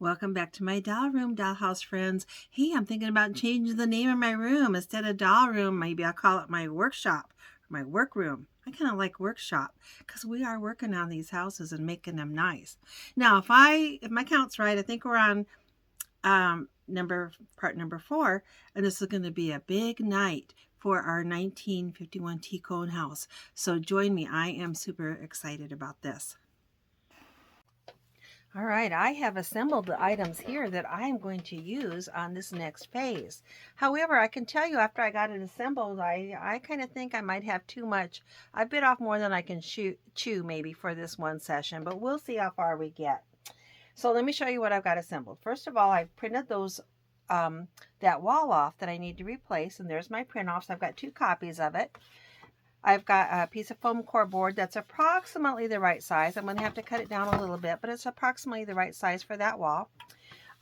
Welcome back to my dollhouse friends. Hey, I'm thinking about changing the name of my room. Instead of doll room, maybe I'll call it my workshop, my work room. I kind of like workshop because we are working on these houses and making them nice. Now, if my count's right, I think we're on part number 4, and this is going to be a big night for our 1951 Cohn house. So join me. I am super excited about this. All right, I have assembled the items here that I'm going to use on this next phase. However, I can tell you after I got it assembled, I kind of think I might have too much. I bit off more than I can chew maybe for this one session, but we'll see how far we get. So let me show you what I've got assembled. First of all, I've printed that wall off that I need to replace, and there's my print off. So I've got 2 copies of it. I've got a piece of foam core board that's approximately the right size. I'm going to have to cut it down a little bit, but it's approximately the right size for that wall.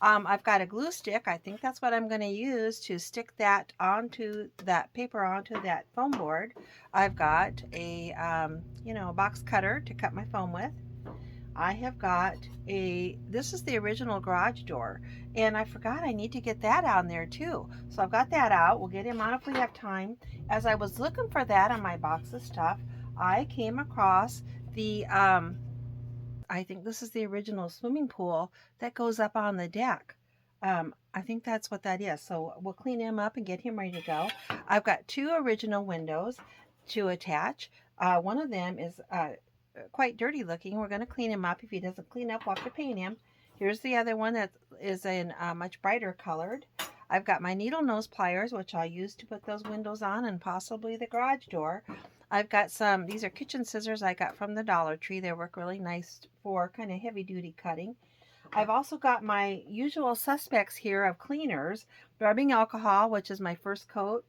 I've got a glue stick. I think that's what I'm going to use to stick that onto that paper onto that foam board. I've got a box cutter to cut my foam with. I have got this is the original garage door, and I forgot I need to get that on there too. So I've got that out. We'll get him on if we have time. As I was looking for that on my box of stuff, I came across the, I think this is the original swimming pool that goes up on the deck. I think that's what that is. So we'll clean him up and get him ready to go. I've got 2 original windows to attach. One of them is quite dirty looking. We're going to clean him up. If he doesn't clean up, we'll have to paint him. Here's the other one that is in much brighter colored. I've got my needle nose pliers, which I'll use to put those windows on and possibly the garage door. I've got these are kitchen scissors I got from the Dollar Tree. They work really nice for kind of heavy duty cutting. I've also got my usual suspects here of cleaners. Rubbing alcohol, which is my first coat.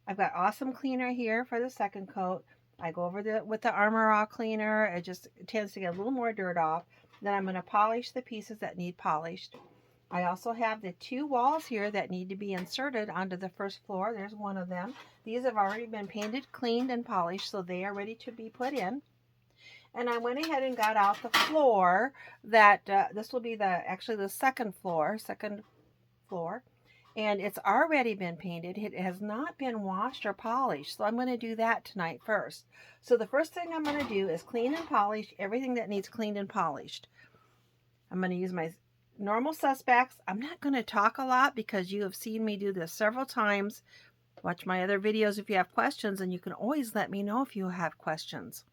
I've got Awesome Cleaner here for the second coat. I go over with the Armor All cleaner. It tends to get a little more dirt off. Then I'm going to polish the pieces that need polished. I also have the 2 walls here that need to be inserted onto the first floor. There's one of them. These have already been painted, cleaned, and polished, so they are ready to be put in. And I went ahead and got out the floor that this will be actually the second floor, and it's already been painted. It has not been washed or polished, so I'm going to do that tonight first. So the first thing I'm going to do is clean and polish everything that needs cleaned and polished. I'm going to use my normal suspects. I'm not going to talk a lot because you have seen me do this several times. Watch my other videos if you have questions, and you can always let me know if you have questions.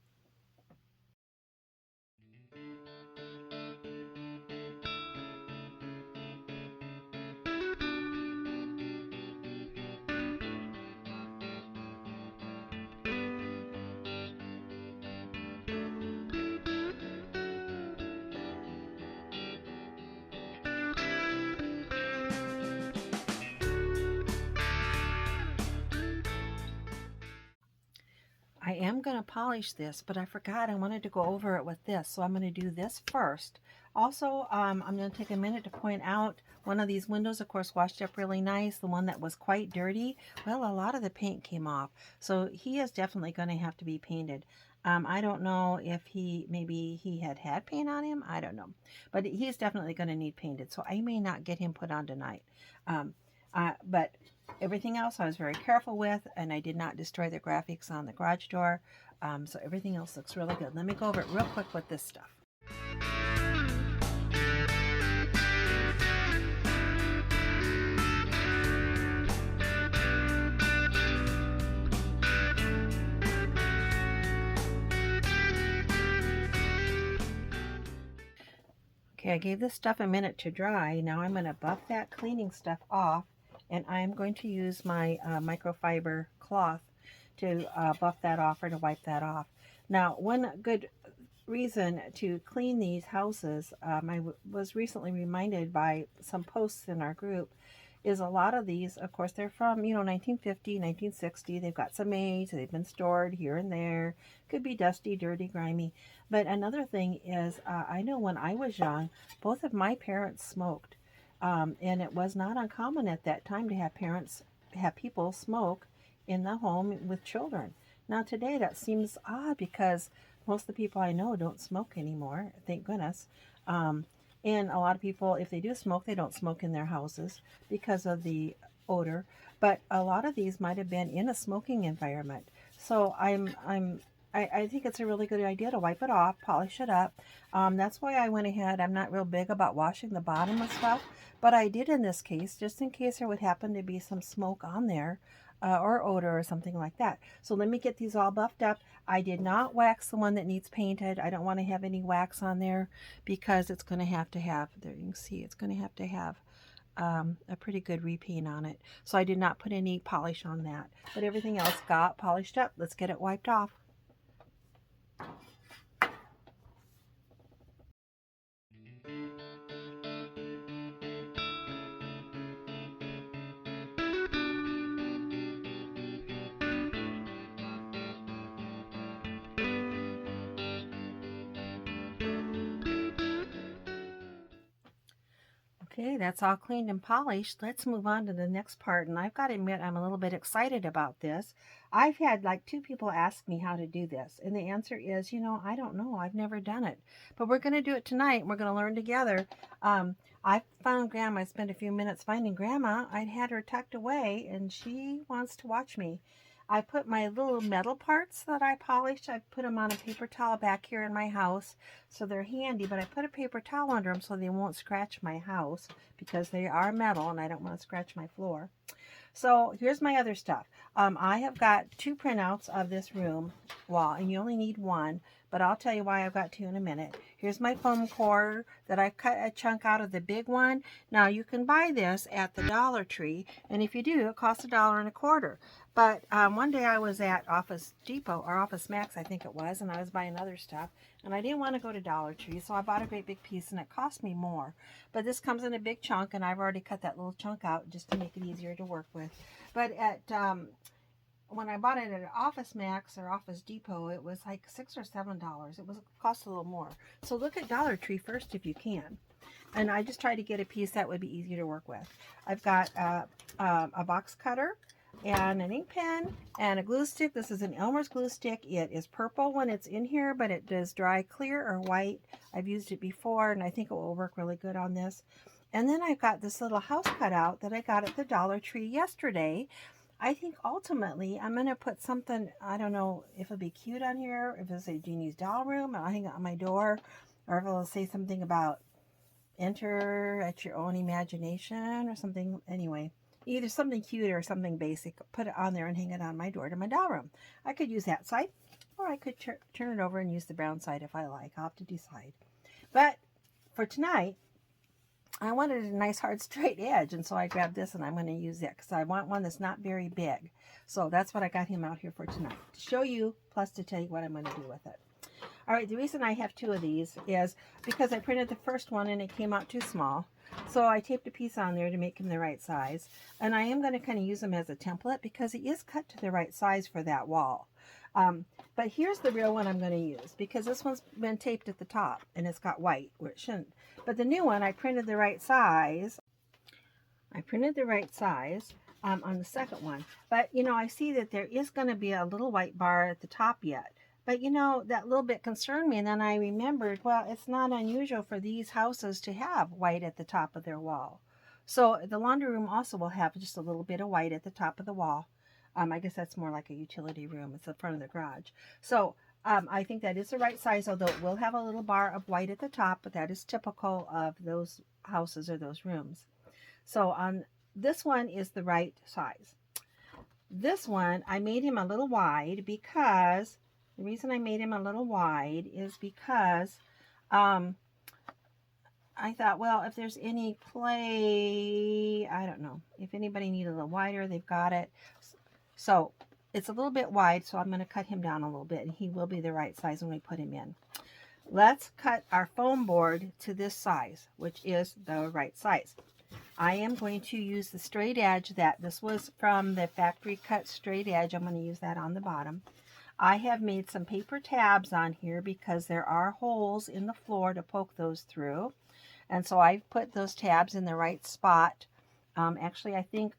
I am going to polish this, but I forgot I wanted to go over it with this, so I'm going to do this first. Also, I'm going to take a minute to point out one of these windows, of course, washed up really nice. The one that was quite dirty, well, a lot of the paint came off, so he is definitely going to have to be painted. I don't know if maybe he had paint on him. I don't know, but he's definitely going to need painted, so I may not get him put on tonight. But everything else I was very careful with, and I did not destroy the graphics on the garage door. So everything else looks really good. Let me go over it real quick with this stuff. Okay, I gave this stuff a minute to dry. Now I'm going to buff that cleaning stuff off, and I'm going to use my microfiber cloth to buff that off or to wipe that off. Now, one good reason to clean these houses, I was recently reminded by some posts in our group, is a lot of these, of course, they're from, 1950, 1960. They've got some age. They've been stored here and there. Could be dusty, dirty, grimy. But another thing is, I know when I was young, both of my parents smoked. And it was not uncommon at that time to have people smoke in the home with children. Now today that seems odd because most of the people I know don't smoke anymore, thank goodness. And a lot of people, if they do smoke, they don't smoke in their houses because of the odor. But a lot of these might have been in a smoking environment. So I think it's a really good idea to wipe it off, polish it up. That's why I went ahead. I'm not real big about washing the bottom of stuff, but I did in this case, just in case there would happen to be some smoke on there. Or odor or something like that. So let me get these all buffed up. I did not wax the one that needs painted. I don't want to have any wax on there because it's going to have, there you can see, it's going to have a pretty good repaint on it. So I did not put any polish on that. But everything else got polished up. Let's get it wiped off. Okay, that's all cleaned and polished. Let's move on to the next part. And I've got to admit, I'm a little bit excited about this. I've had like 2 people ask me how to do this. And the answer is, I don't know. I've never done it. But we're going to do it tonight. And we're going to learn together. I found Grandma. I spent a few minutes finding Grandma. I'd had her tucked away and she wants to watch me. I put my little metal parts that I polished, I put them on a paper towel back here in my house. So they're handy, but I put a paper towel under them so they won't scratch my house because they are metal and I don't want to scratch my floor. So here's my other stuff. I have got 2 printouts of this room wall, and you only need 1, but I'll tell you why I've got 2 in a minute. Here's my foam core that I cut a chunk out of the big one. Now you can buy this at the Dollar Tree, and if you do, it costs $1.25. But one day I was at Office Depot, or Office Max I think it was, and I was buying other stuff, and I didn't want to go to Dollar Tree, so I bought a great big piece, and it cost me more. But this comes in a big chunk, and I've already cut that little chunk out just to make it easier to work with. But at when I bought it at Office Max or Office Depot, it was like $6 or $7. It cost a little more. So look at Dollar Tree first if you can. And I just tried to get a piece that would be easy to work with. I've got a box cutter and an ink pen and a glue stick. This is an Elmer's glue stick. It is purple when it's in here, but it does dry clear or white. I've used it before and I think it will work really good on this. And then I've got this little house cutout that I got at the Dollar Tree yesterday. I think ultimately I'm going to put something, I don't know if it'll be cute on here, if it'll say Jeannie's doll room, I'll hang it on my door, or if it'll say something about enter at your own imagination or something. Anyway, either something cute or something basic, put it on there and hang it on my door to my doll room. I could use that side, or I could turn it over and use the brown side if I like. I'll have to decide. But for tonight, I wanted a nice hard straight edge, and so I grabbed this and I'm going to use it because I want one that's not very big. So that's what I got him out here for tonight, to show you, plus to tell you what I'm going to do with it. All right, the reason I have 2 of these is because I printed the first one and it came out too small. So I taped a piece on there to make him the right size. And I am going to kind of use them as a template because he is cut to the right size for that wall. But here's the real one I'm going to use because this one's been taped at the top and it's got white where it shouldn't. But the new one, I printed the right size. On the second one. But, I see that there is going to be a little white bar at the top yet. But, that little bit concerned me. And then I remembered, well, it's not unusual for these houses to have white at the top of their wall. So the laundry room also will have just a little bit of white at the top of the wall. I guess that's more like a utility room. It's the front of the garage. So I think that is the right size, although it will have a little bar of white at the top, but that is typical of those houses or those rooms. So on this one is the right size. This one, I made him a little wide because, the reason I made him a little wide is because I thought, well, if there's any play, I don't know, if anybody needs a little wider, they've got it. So it's a little bit wide, so I'm going to cut him down a little bit, and he will be the right size when we put him in. Let's cut our foam board to this size, which is the right size. I am going to use the straight edge this was from the factory cut straight edge. I'm going to use that on the bottom. I have made some paper tabs on here because there are holes in the floor to poke those through. And so I've put those tabs in the right spot. Actually, I think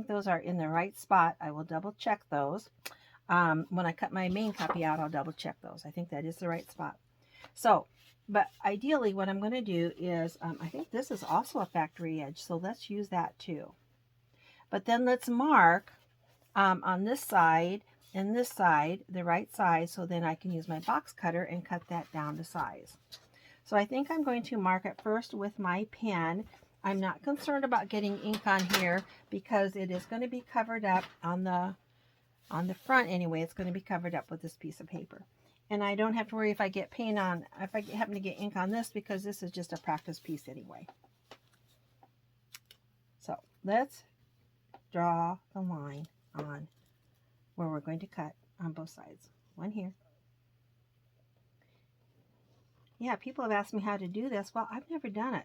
those are in the right spot. I will double check those. When I cut my main copy out, I'll double check those. I think that is the right spot. So But ideally what I'm going to do is, I think this is also a factory edge, so let's use that too. But then let's mark on this side and this side, the right side, so then I can use my box cutter and cut that down to size. So I think I'm going to mark it first with my pen. I'm not concerned about getting ink on here because it is going to be covered up on the front anyway. It's going to be covered up with this piece of paper. And I don't have to worry if I get paint on, if I happen to get ink on this, because this is just a practice piece anyway. So let's draw the line on where we're going to cut on both sides. One here. Yeah, people have asked me how to do this. Well, I've never done it.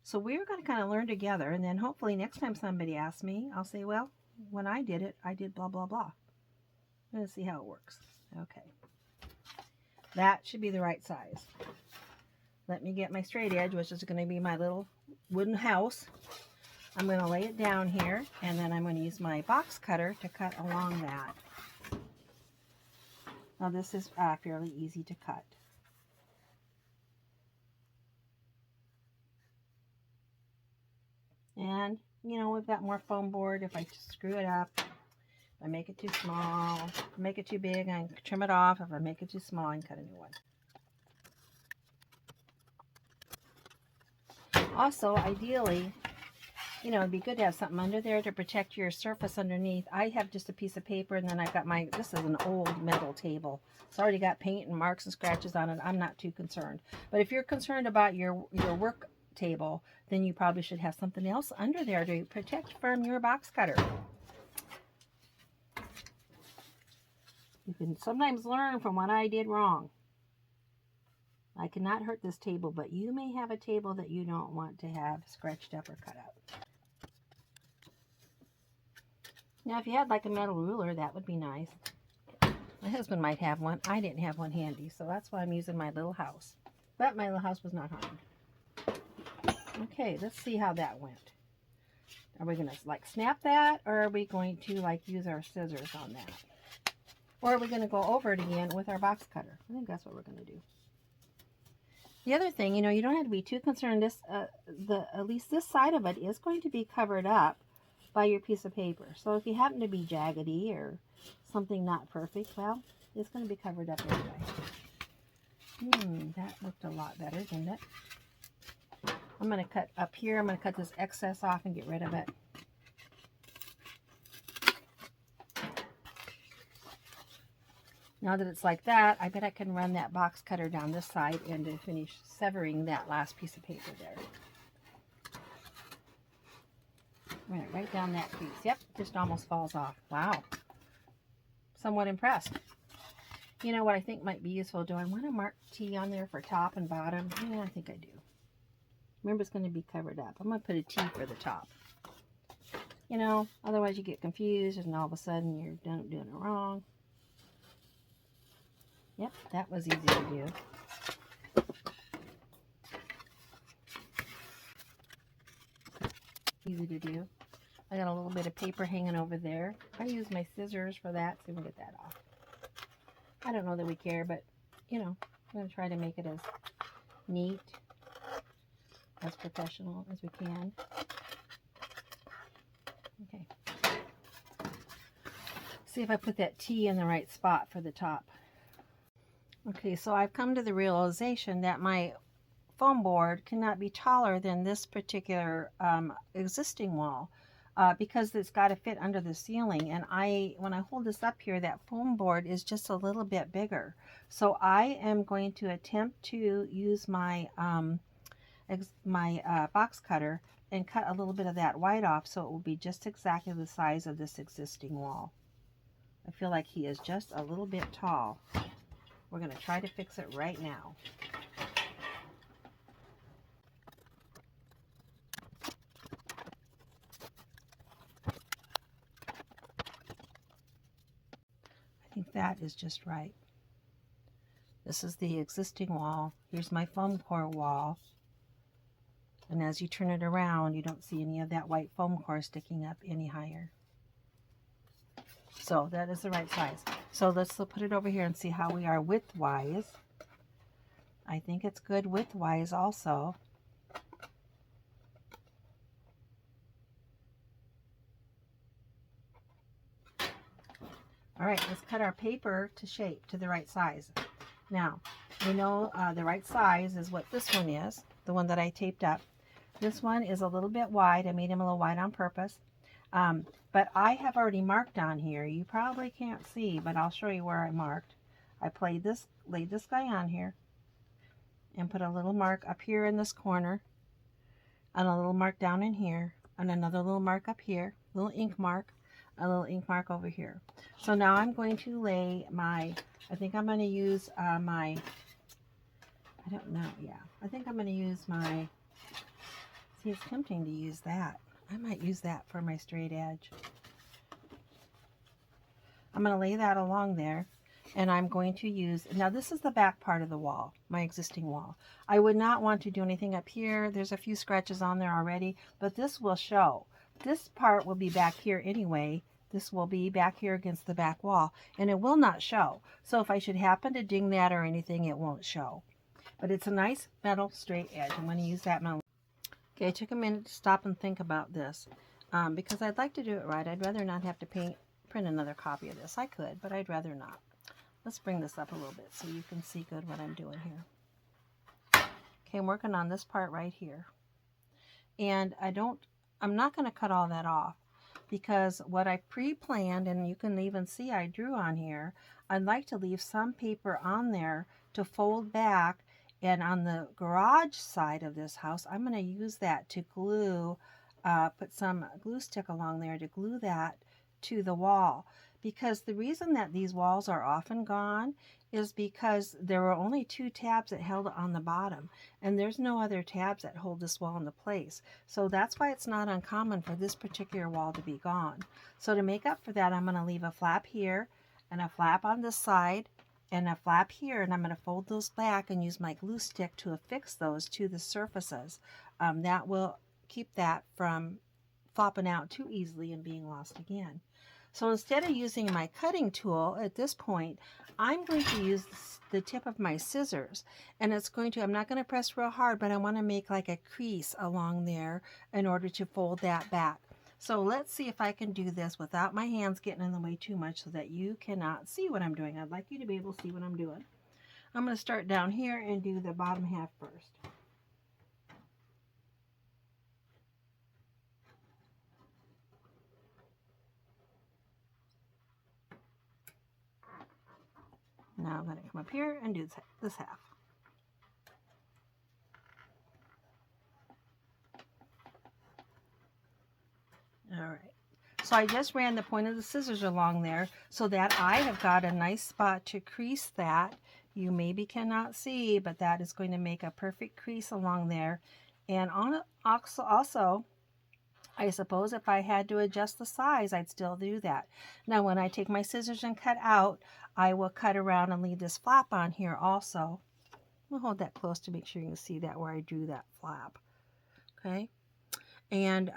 So we're going to kind of learn together, and then hopefully next time somebody asks me, I'll say, well, when I did it, I did blah, blah, blah. I'm going to see how it works. Okay. That should be the right size. Let me get my straight edge, which is going to be my little wooden house. I'm going to lay it down here, and then I'm going to use my box cutter to cut along that. Now this is fairly easy to cut. And, you know, we've got more foam board. If I screw it up, if I make it too small, make it too big, I can trim it off. If I make it too small, I can cut a new one. Also, ideally, you know, it'd be good to have something under there to protect your surface underneath. I have just a piece of paper, and then I've got my, this is an old metal table. It's already got paint and marks and scratches on it. I'm not too concerned. But if you're concerned about your work table, then you probably should have something else under there to protect from your box cutter. You can sometimes learn from what I did wrong. I cannot hurt this table, but you may have a table that you don't want to have scratched up or cut up. Now, if you had like a metal ruler, that would be nice. My husband might have one. I didn't have one handy, so that's why I'm using my little house. But my little house was not harmed. Okay, let's see how that went. Are we going to like snap that, or are we going to like use our scissors on that? Or are we going to go over it again with our box cutter? I think that's what we're going to do. The other thing, you know, you don't have to be too concerned. This, at least this side of it is going to be covered up by your piece of paper. So if you happen to be jaggedy or something not perfect, well, it's going to be covered up anyway. That looked a lot better, didn't it? I'm going to cut up here. I'm going to cut this excess off and get rid of it. Now that it's like that, I bet I can run that box cutter down this side and to finish severing that last piece of paper there. Right down that piece. Yep, just almost falls off. Wow. Somewhat impressed. You know what I think might be useful? Do I want to mark T on there for top and bottom? Yeah, I think I do. Remember, it's going to be covered up. I'm going to put a T for the top. You know, otherwise you get confused and all of a sudden you're doing it wrong. Yep, that was easy to do. Easy to do. I got a little bit of paper hanging over there. I use my scissors for that, so we can get that off. I don't know that we care, but, you know, I'm going to try to make it as neat, as professional as we can. Okay. See if I put that T in the right spot for the top. Okay, so I've come to the realization that my foam board cannot be taller than this particular existing wall because it's got to fit under the ceiling. And when I hold this up here, that foam board is just a little bit bigger. So I am going to attempt to use my box cutter and cut a little bit of that white off so it will be just exactly the size of this existing wall. I feel like he is just a little bit tall. We're going to try to fix it right now. I think that is just right. This is the existing wall. Here's my foam core wall. And as you turn it around, you don't see any of that white foam core sticking up any higher. So that is the right size. So let's put it over here and see how we are width-wise. I think it's good widthwise also. All right, let's cut our paper to shape, to the right size. Now, we know the right size is what this one is, the one that I taped up. This one is a little bit wide. I made him a little wide on purpose. But I have already marked on here. You probably can't see, but I'll show you where I marked. I laid this guy on here and put a little mark up here in this corner, and a little mark down in here, and another little mark up here, little ink mark, a little ink mark over here. So now I'm going to lay my, I think I'm going to use my, I don't know, yeah. I think I'm going to use my, see, it's tempting to use that. I might use that for my straight edge. I'm going to lay that along there, and I'm going to use, now this is the back part of the wall, my existing wall. I would not want to do anything up here. There's a few scratches on there already, but this will show. This part will be back here anyway. This will be back here against the back wall, and it will not show. So if I should happen to ding that or anything, it won't show. But it's a nice metal straight edge. I'm going to use that metal. Okay, I took a minute to stop and think about this because I'd like to do it right. I'd rather not have to print another copy of this. I could, but I'd rather not. Let's bring this up a little bit so you can see good what I'm doing here. Okay, I'm working on this part right here. And I'm not going to cut all that off because what I pre-planned, and you can even see I drew on here, I'd like to leave some paper on there to fold back. And on the garage side of this house, I'm going to use that to glue, put some glue stick along there to glue that to the wall. Because the reason that these walls are often gone is because there were only 2 tabs that held it on the bottom, and there's no other tabs that hold this wall into place. So that's why it's not uncommon for this particular wall to be gone. So to make up for that, I'm going to leave a flap here and a flap on this side and a flap here, and I'm going to fold those back and use my glue stick to affix those to the surfaces. That will keep that from flopping out too easily and being lost again. So instead of using my cutting tool at this point, I'm going to use the tip of my scissors, and I'm not going to press real hard, but I want to make like a crease along there in order to fold that back. So let's see if I can do this without my hands getting in the way too much so that you cannot see what I'm doing. I'd like you to be able to see what I'm doing. I'm going to start down here and do the bottom half first. Now I'm going to come up here and do this half. All right. So I just ran the point of the scissors along there so that I have got a nice spot to crease that. You maybe cannot see, but that is going to make a perfect crease along there. And also, I suppose if I had to adjust the size, I'd still do that. Now, when I take my scissors and cut out, I will cut around and leave this flap on here also. I'll hold that close to make sure you can see that where I drew that flap. Okay. And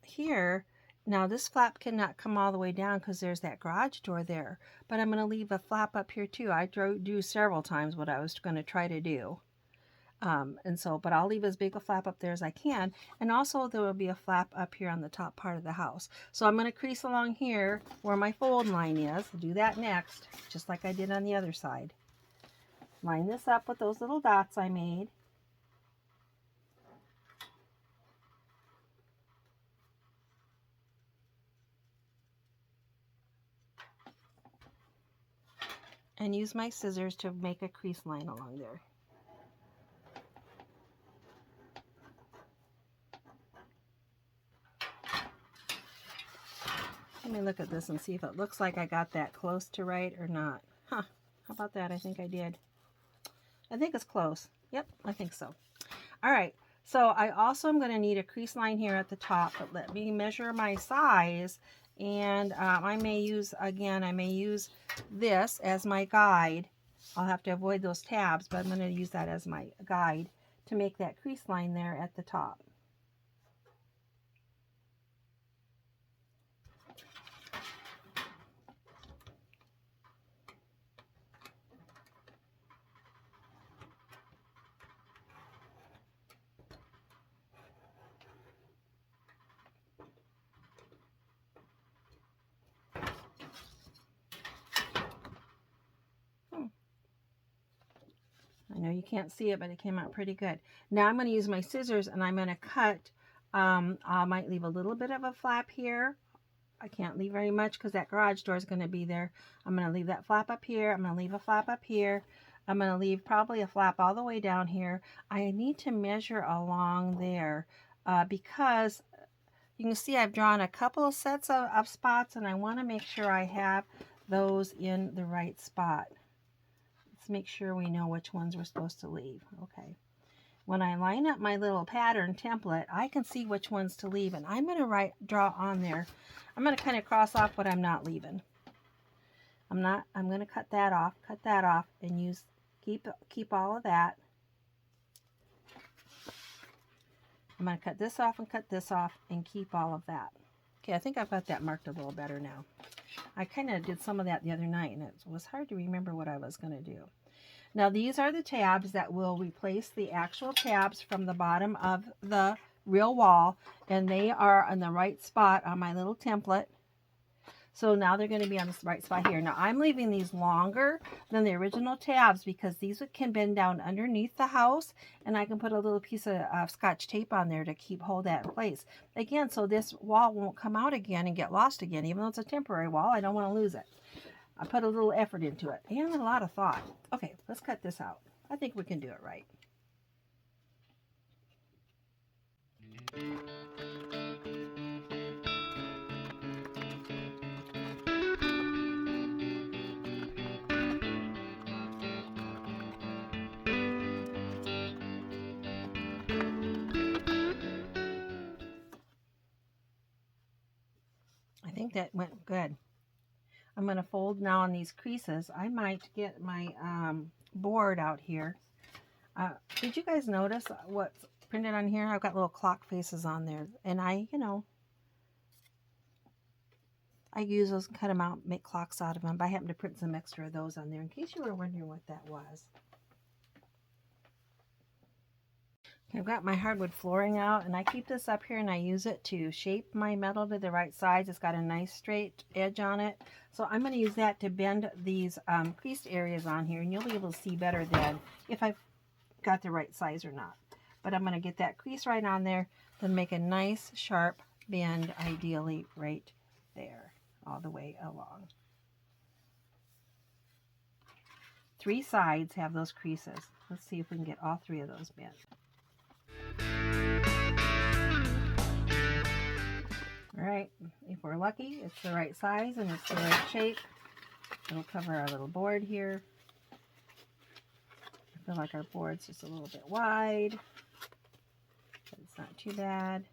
here, now this flap cannot come all the way down because there's that garage door there. But I'm going to leave a flap up here too. I drew several times what I was going to try to do. But I'll leave as big a flap up there as I can. And also there will be a flap up here on the top part of the house. So I'm going to crease along here where my fold line is. I'll do that next, just like I did on the other side. Line this up with those little dots I made. And use my scissors to make a crease line along there. Let me look at this and see if it looks like I got that close to right or not. Huh, how about that? I think I did. I think it's close. Yep, I think so. All right, so I also am going to need a crease line here at the top, but let me measure my size. And I may use this as my guide. I'll have to avoid those tabs, but I'm going to use that as my guide to make that crease line there at the top. you can't see it, but it came out pretty good. Now I'm going to use my scissors and I'm going to cut. I might leave a little bit of a flap here. I can't leave very much because that garage door is going to be there. I'm going to leave that flap up here. I'm going to leave a flap up here. I'm going to leave probably a flap all the way down here. I need to measure along there because you can see I've drawn a couple of sets of spots, and I want to make sure I have those in the right spot. Let's make sure we know which ones we're supposed to leave. Okay. When I line up my little pattern template, I can see which ones to leave, and I'm going to draw on there. I'm going to kind of cross off what I'm not leaving. I'm going to cut that off, and keep all of that. I'm going to cut this off and keep all of that. Okay, I think I've got that marked a little better now. I kind of did some of that the other night, and it was hard to remember what I was going to do. Now these are the tabs that will replace the actual tabs from the bottom of the real wall, and they are on the right spot on my little template. So now they're going to be on the right spot here. Now I'm leaving these longer than the original tabs because these can bend down underneath the house, and I can put a little piece of Scotch tape on there to hold that in place. Again, so this wall won't come out again and get lost again. Even though it's a temporary wall, I don't want to lose it. I put a little effort into it and a lot of thought. Okay, let's cut this out. I think we can do it right. I think that went good. I'm going to fold now on these creases. I might get my board out here. Did you guys notice what's printed on here? I've got little clock faces on there, and I use those, cut them out, make clocks out of them. But I happen to print some extra of those on there in case you were wondering what that was. I've got my hardwood flooring out, and I keep this up here and I use it to shape my metal to the right size. It's got a nice straight edge on it. So I'm going to use that to bend these creased areas on here, and you'll be able to see better then if I've got the right size or not. But I'm going to get that crease right on there, then make a nice sharp bend, ideally right there, all the way along. 3 sides have those creases. Let's see if we can get all 3 of those bent. Alright, if we're lucky, it's the right size and it's the right shape. It'll cover our little board here. I feel like our board's just a little bit wide, but it's not too bad.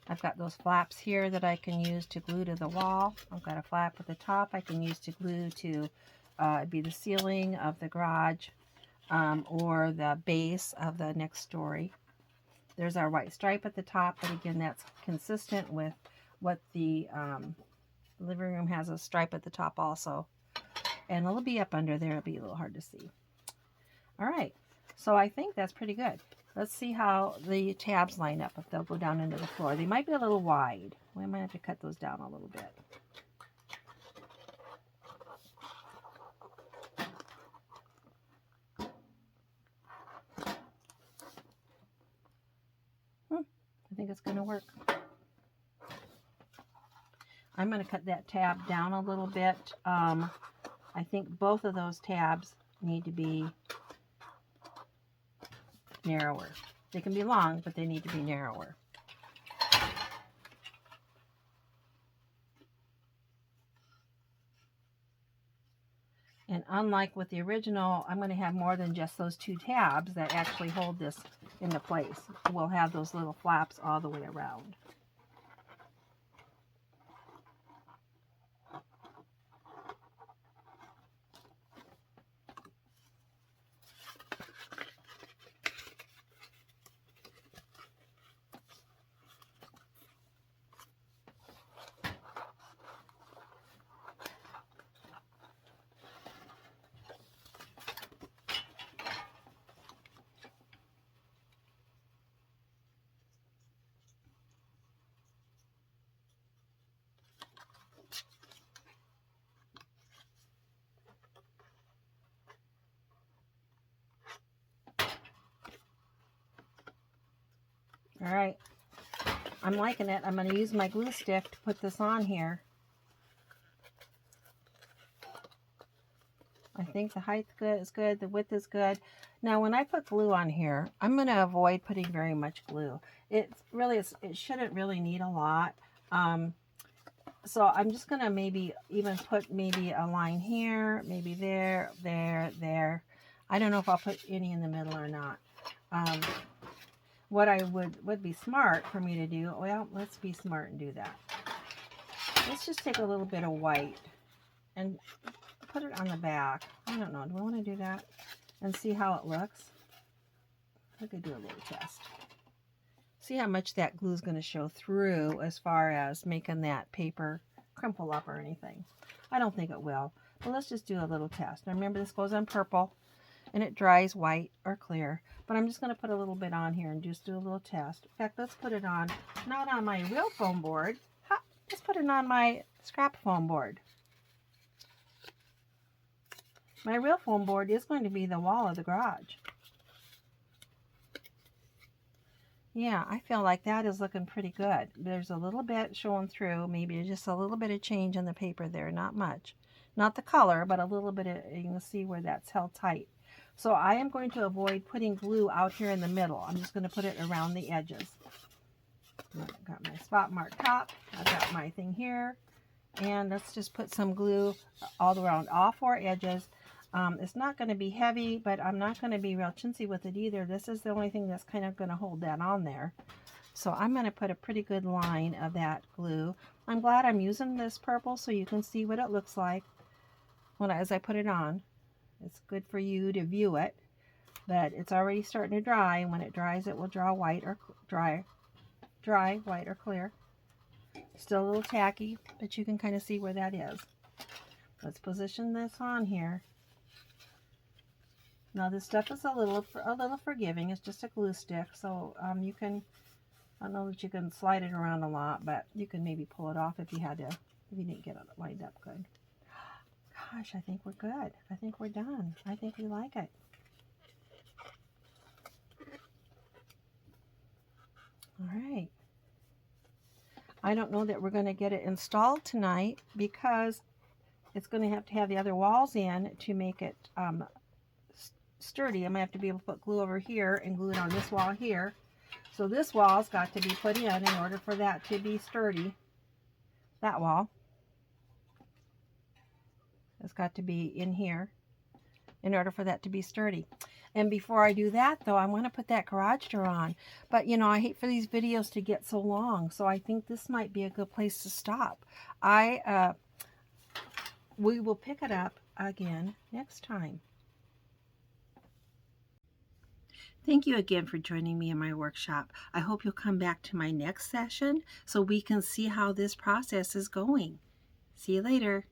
I've got those flaps here that I can use to glue to the wall. I've got a flap at the top I can use to glue to be the ceiling of the garage or the base of the next story. There's our white stripe at the top, but again, that's consistent with what the living room has, a stripe at the top also. And it'll be up under there. It'll be a little hard to see. All right, so I think that's pretty good. Let's see how the tabs line up, if they'll go down into the floor. They might be a little wide. We might have to cut those down a little bit. I think it's going to work. I'm going to cut that tab down a little bit. I think both of those tabs need to be narrower. They can be long, but they need to be narrower. And unlike with the original, I'm going to have more than just those 2 tabs that actually hold this into place. We'll have those little flaps all the way around. All right, I'm liking it. I'm going to use my glue stick to put this on here. I think the height is good, the width is good. Now when I put glue on here, I'm going to avoid putting very much glue. It shouldn't really need a lot. So I'm just going to maybe even put maybe a line here, maybe there, there, there. I don't know if I'll put any in the middle or not. What I would be smart for me to do, well, let's be smart and do that. Let's just take a little bit of white and put it on the back. I don't know, do I want to do that and see how it looks? I could do a little test. See how much that glue is going to show through as far as making that paper crumple up or anything. I don't think it will, but let's just do a little test. Now remember, this goes on purple and it dries white or clear, but I'm just going to put a little bit on here and just do a little test. In fact, let's put it on, not on my real foam board. Let's put it on my scrap foam board. My real foam board is going to be the wall of the garage. Yeah, I feel like that is looking pretty good. There's a little bit showing through, maybe just a little bit of change in the paper there, not much. Not the color, but a little bit of, you can see where that's held tight. So I am going to avoid putting glue out here in the middle. I'm just going to put it around the edges. I've got my spot mark top, I've got my thing here, and let's just put some glue all around all four edges. It's not going to be heavy, but I'm not going to be real chintzy with it either. This is the only thing that's kind of going to hold that on there. So I'm going to put a pretty good line of that glue. I'm glad I'm using this purple so you can see what it looks like as I put it on. It's good for you to view it, but it's already starting to dry, and when it dries it will draw white or dry, white or clear. Still a little tacky, but you can kind of see where that is. Let's position this on here. Now this stuff is a little forgiving. It's just a glue stick, so you can, I don't know that you can slide it around a lot, but you can maybe pull it off if you had to, if you didn't get it lined up good. Gosh, I think we're good. I think we're done. I think we like it. All right. I don't know that we're going to get it installed tonight because it's going to have the other walls in to make it sturdy. I'm going to have to be able to put glue over here and glue it on this wall here. So this wall's got to be put in order for that to be sturdy. That wall has got to be in here in order for that to be sturdy. And before I do that, though, I want to put that garage door on. But, you know, I hate for these videos to get so long, so I think this might be a good place to stop. We will pick it up again next time. Thank you again for joining me in my workshop. I hope you'll come back to my next session so we can see how this process is going. See you later.